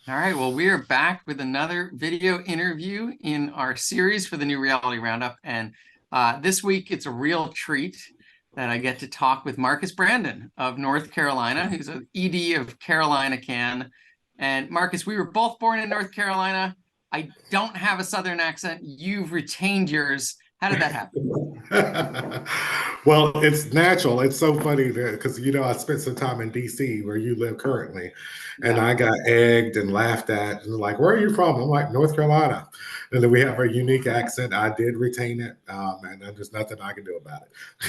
All right, well, we are back with another video interview in our series for the new Reality Roundup. And this week, it's a real treat that I get to talk with Marcus Brandon of North Carolina, who's an ED of CarolinaCAN. And Marcus, we were both born in North Carolina. I don't have a Southern accent. You've retained yours. How did that happen? Well, it's natural. It's so funny because I spent some time in DC where you live currently, and Yeah. I got egged and laughed at and like, where are you from? I'm like, North Carolina. And then we have a unique accent. I did retain it, and there's nothing I can do about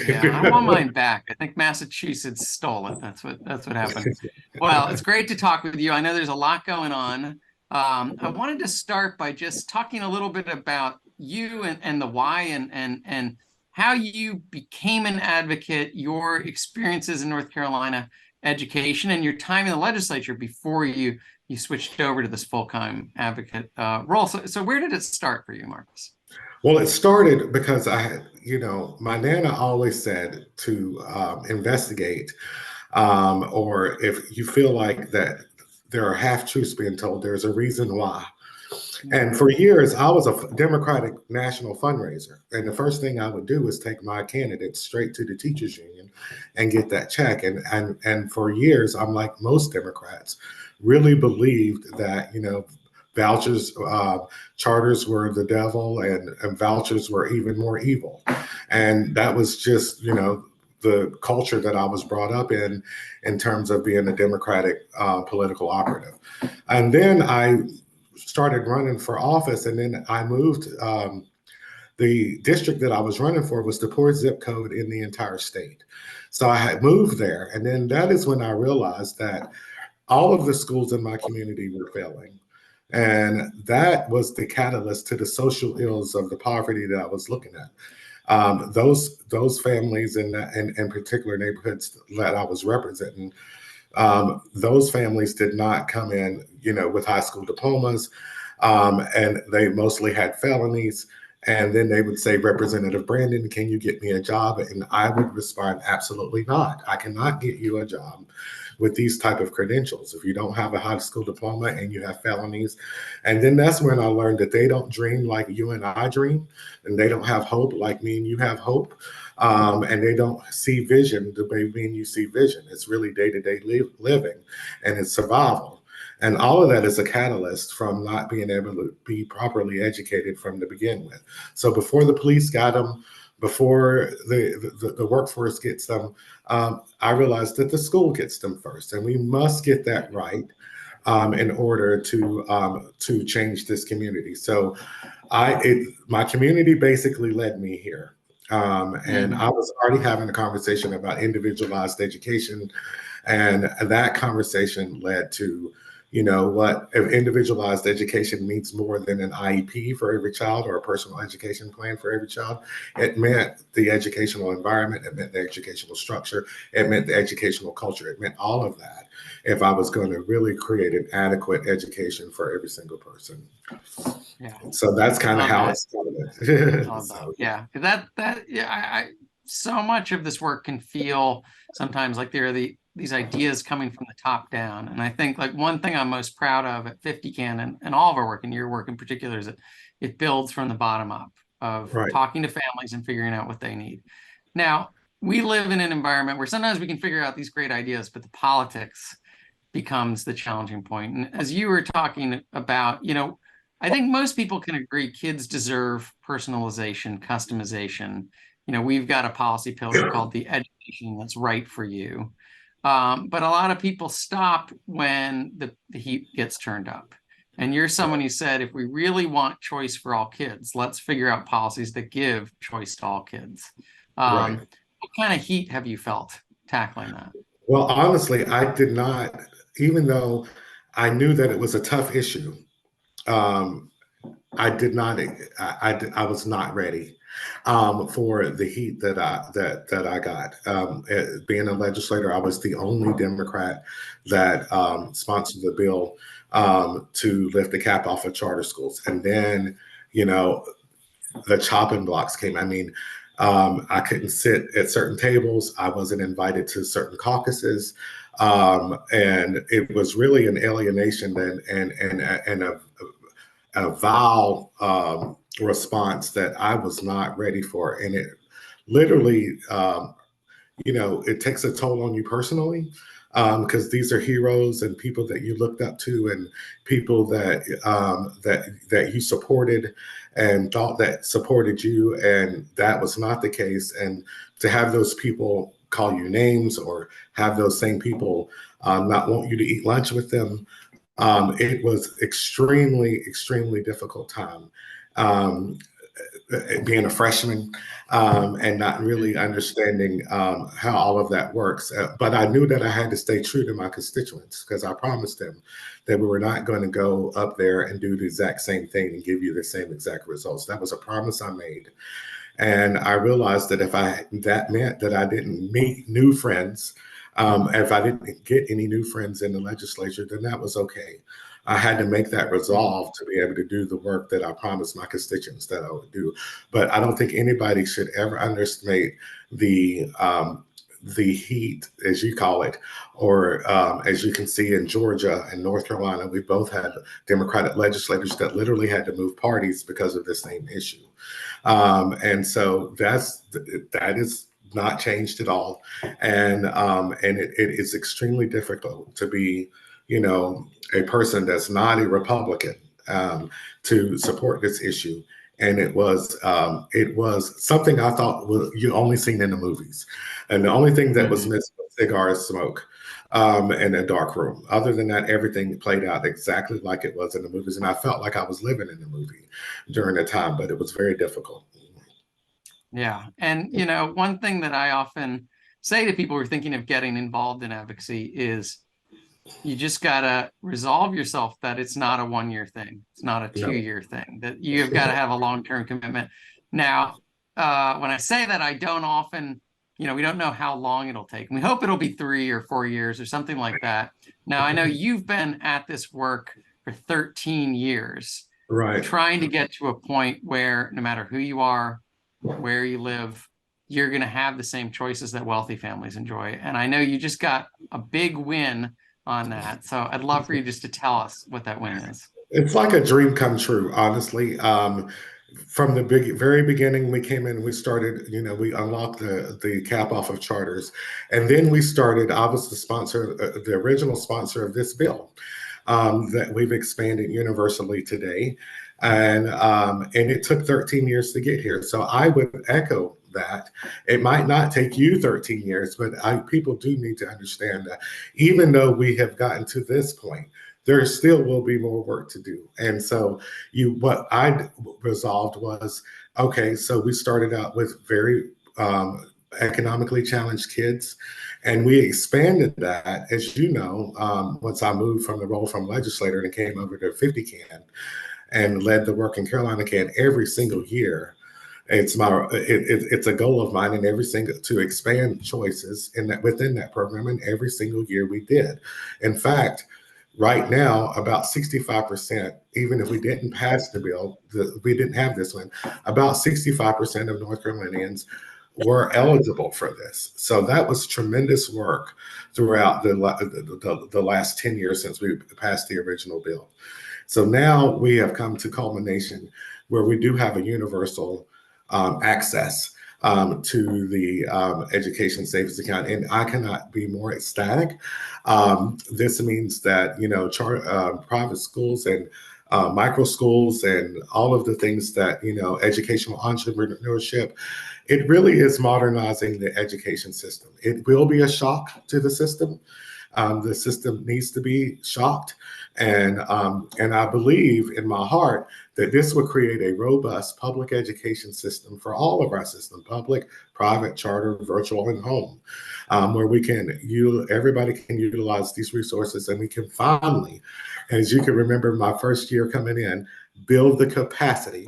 Yeah, I want it. mine back. I think Massachusetts stole it. That's what happened. Well, it's great to talk with you. I know there's a lot going on. I wanted to start by just talking a little bit about you and the why and how you became an advocate, your experiences in North Carolina education, and your time in the legislature before you switched over to this full-time advocate role. So where did it start for you, Marcus? Well, it started because I had, my Nana always said to investigate, or if you feel like that there are half truths being told, there's a reason why. And for years, I was a Democratic national fundraiser. And the first thing I would do is take my candidate straight to the teachers union and get that check. And for years, I'm like most Democrats, really believed that, vouchers, charters were the devil and vouchers were even more evil. And that was just, the culture that I was brought up in terms of being a Democratic political operative. And then I started running for office, and then I moved. The district that I was running for was the poorest zip code in the entire state. So I had moved there, and then that is when I realized that all of the schools in my community were failing. And that was the catalyst to the social ills of the poverty that I was looking at. Those families in particular neighborhoods that I was representing, those families did not come in, with high school diplomas, and they mostly had felonies. And then they would say, Representative Brandon, can you get me a job? And I would respond, absolutely not. I cannot get you a job with these type of credentials if you don't have a high school diploma and you have felonies. And then that's when I learned that they don't dream like you and I dream, and they don't have hope like me and you have hope. And they don't see vision the way me and you see vision. It's really day-to-day living, and it's survival. And all of that is a catalyst from not being able to be properly educated from the begin with. So before the police got them, before the workforce gets them, I realized that the school gets them first, and we must get that right in order to change this community. So my community basically led me here. And I was already having a conversation about individualized education, and that conversation led to, what if individualized education means more than an IEP for every child or a personal education plan for every child. It meant the educational environment, it meant the educational structure, it meant the educational culture, it meant all of that if I was going to really create an adequate education for every single person. Yeah. So that's kind of Love how that. it started. Love that. So, Yeah. That yeah, so much of this work can feel sometimes like there are these ideas coming from the top down. And I think like one thing I'm most proud of at 50 Can and all of our work and your work in particular is that it builds from the bottom up of right. talking to families and figuring out what they need. Now, we live in an environment where sometimes we can figure out these great ideas, but the politics becomes the challenging point. And as you were talking about, I think most people can agree kids deserve personalization, customization. We've got a policy pillar called the education that's right for you. But a lot of people stop when the heat gets turned up. And you're someone who said, if we really want choice for all kids, let's figure out policies that give choice to all kids. Right. What kind of heat have you felt tackling that? Well, honestly, I did not, even though I knew that it was a tough issue, um, I did not, I was not ready for the heat that I got. Being a legislator, I was the only Democrat that sponsored the bill to lift the cap off of charter schools. And then, you know, the chopping blocks came. I mean, I couldn't sit at certain tables. I wasn't invited to certain caucuses. And it was really an alienation and a vile response that I was not ready for. And it literally, it takes a toll on you personally, because these are heroes and people that you looked up to and people that you supported and thought that supported you, and that was not the case. And to have those people call you names or have those same people not want you to eat lunch with them, it was extremely difficult time. Um, Being a freshman, and not really understanding how all of that works. But I knew that I had to stay true to my constituents because I promised them that we were not going to go up there and do the exact same thing and give you the same exact results. That was a promise I made. And I realized that that meant that I didn't meet new friends, if I didn't get any new friends in the legislature, then that was okay. I had to make that resolve to be able to do the work that I promised my constituents that I would do. But I don't think anybody should ever underestimate the heat, as you call it, or as you can see in Georgia and North Carolina, we both had Democratic legislators that literally had to move parties because of the same issue. And so that is not changed at all. And it is extremely difficult to be, a person that's not a Republican, to support this issue. And it was something I thought you only seen in the movies, and the only thing that was missing was cigar smoke, in a dark room. Other than that, everything played out exactly like it was in the movies, and I felt like I was living in the movie during the time, but it was very difficult. Yeah. And, one thing that I often say to people who are thinking of getting involved in advocacy is you just got to resolve yourself that it's not a 1 year thing. It's not a No. 2 year thing, that you have got to have a long-term commitment. Now, when I say that, I don't often, we don't know how long it'll take. We hope it'll be 3 or 4 years or something like that. Now, I know you've been at this work for 13 years, Right. trying to get to a point where no matter who you are, where you live, you're going to have the same choices that wealthy families enjoy. And I know you just got a big win on that. So I'd love for you just to tell us what that win is. It's like a dream come true, honestly. From the very beginning, we came in, we started, we unlocked the cap off of charters. And then we started, I was the sponsor, the original sponsor of this bill, that we've expanded universally today. And it took 13 years to get here. So I would echo that. It might not take you 13 years, but people do need to understand that even though we have gotten to this point, there still will be more work to do. And so what I resolved was, okay, so we started out with very economically challenged kids, and we expanded that, as you know, once I moved from the role from legislator and came over to 50 Can and led the work in CarolinaCAN every single year. It's a goal of mine in every single to expand choices in that within that program, and every single year we did. In fact, right now, about 65%, even if we didn't pass the bill, we didn't have this one, about 65% of North Carolinians were eligible for this. So that was tremendous work throughout the last 10 years since we passed the original bill. So now we have come to culmination where we do have a universal access to the education savings account, and I cannot be more ecstatic. This means that private schools and micro schools and all of the things that educational entrepreneurship, it really is modernizing the education system. It will be a shock to the system. The system needs to be shocked. And I believe in my heart that this will create a robust public education system for all of our system, public, private, charter, virtual, and home, where everybody can utilize these resources, and we can finally, as you can remember my first year coming in, build the capacity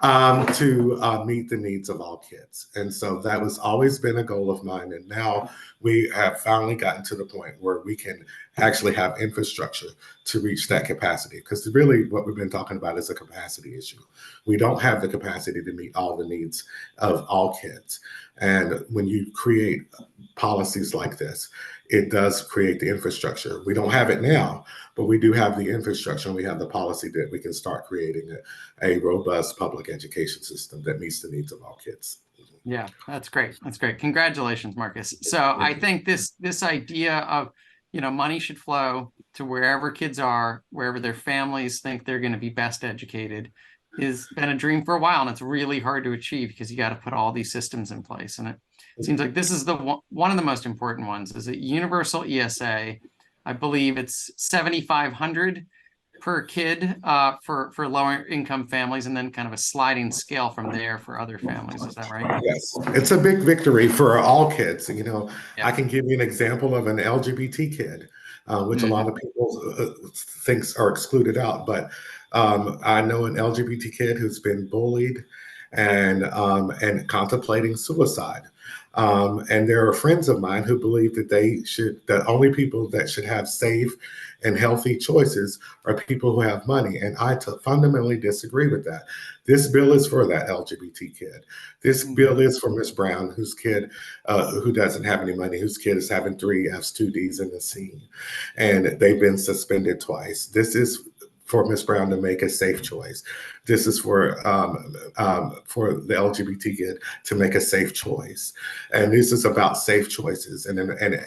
to meet the needs of all kids. And so that was always been a goal of mine. And now we have finally gotten to the point where we can actually have infrastructure to reach that capacity. Because really what we've been talking about is a capacity issue. We don't have the capacity to meet all the needs of all kids. And when you create policies like this, it does create the infrastructure. We don't have it now, but we do have the infrastructure, and we have the policy that we can start creating a robust public education system that meets the needs of all kids. Yeah, that's great. That's great. Congratulations, Marcus. So I think this idea of, money should flow to wherever kids are, wherever their families think they're going to be best educated, has been a dream for a while, and it's really hard to achieve because you got to put all these systems in place. And it seems like this is the one of the most important ones, is a universal ESA. I believe it's 7,500 per kid for lower income families, and then kind of a sliding scale from there for other families. Is that right? Yes, it's a big victory for all kids. Yeah. I can give you an example of an LGBT kid, which a lot of people thinks are excluded out. But I know an LGBT kid who's been bullied and contemplating suicide. And there are friends of mine who believe that that only people that should have safe and healthy choices are people who have money. And I fundamentally disagree with that. This bill is for that LGBT kid. This bill is for Miss Brown, whose kid, who doesn't have any money, whose kid is having 3 Fs, 2 Ds, and a C, and they've been suspended twice. This is for Miss Brown to make a safe choice. This is for the LGBT kid to make a safe choice. And this is about safe choices and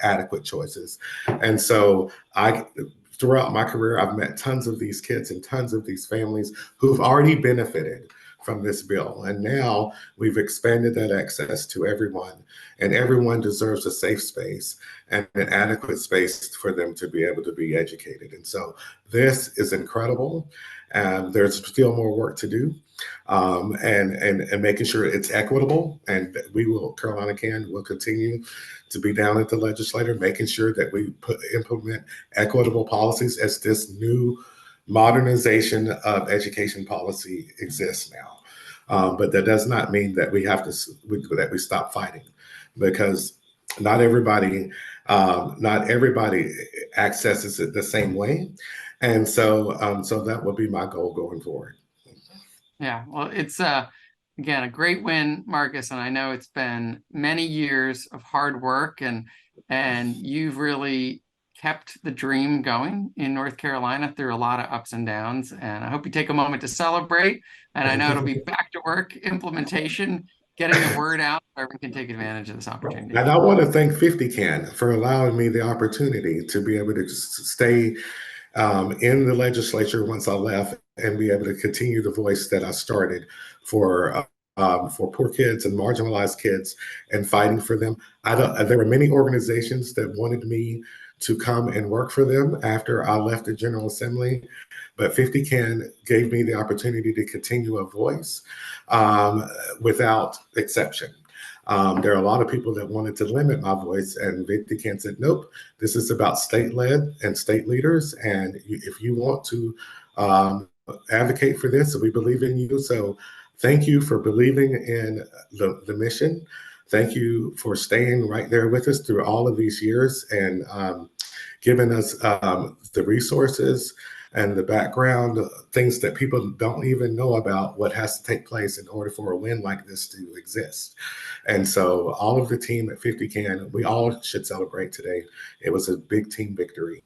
adequate choices. And so throughout my career, I've met tons of these kids and tons of these families who've already benefited from this bill. And now we've expanded that access to everyone, and everyone deserves a safe space and an adequate space for them to be able to be educated. And so this is incredible. And there's still more work to do, and making sure it's equitable. And Carolina Can will continue to be down at the legislature, making sure that we implement equitable policies as this new modernization of education policy exists now. But that does not mean that we stop fighting, because not everybody accesses it the same way. And so that will be my goal going forward. Yeah, well, it's again a great win, Marcus, and I know it's been many years of hard work, and you've really kept the dream going in North Carolina through a lot of ups and downs. And I hope you take a moment to celebrate. And I know it'll be back to work implementation, getting the word out so everyone can take advantage of this opportunity. And I want to thank 50 Can for allowing me the opportunity to be able to stay in the legislature once I left, and be able to continue the voice that I started for poor kids and marginalized kids, and fighting for them. There were many organizations that wanted me to come and work for them after I left the General Assembly, but 50 Can gave me the opportunity to continue a voice without exception. There are a lot of people that wanted to limit my voice, and 50 Can said, nope, this is about state-led and state leaders. And if you want to advocate for this, we believe in you. So thank you for believing in the mission. Thank you for staying right there with us through all of these years, and giving us the resources and the background, things that people don't even know about, what has to take place in order for a win like this to exist. And so all of the team at 50 Can, we all should celebrate today. It was a big team victory,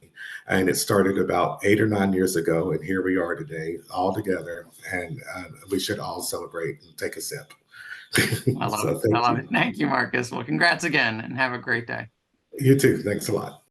and it started about 8 or 9 years ago, and here we are today all together, and we should all celebrate and take a sip. I love it. I love it. Thank you, Marcus. Well, congrats again, and have a great day. You too. Thanks a lot.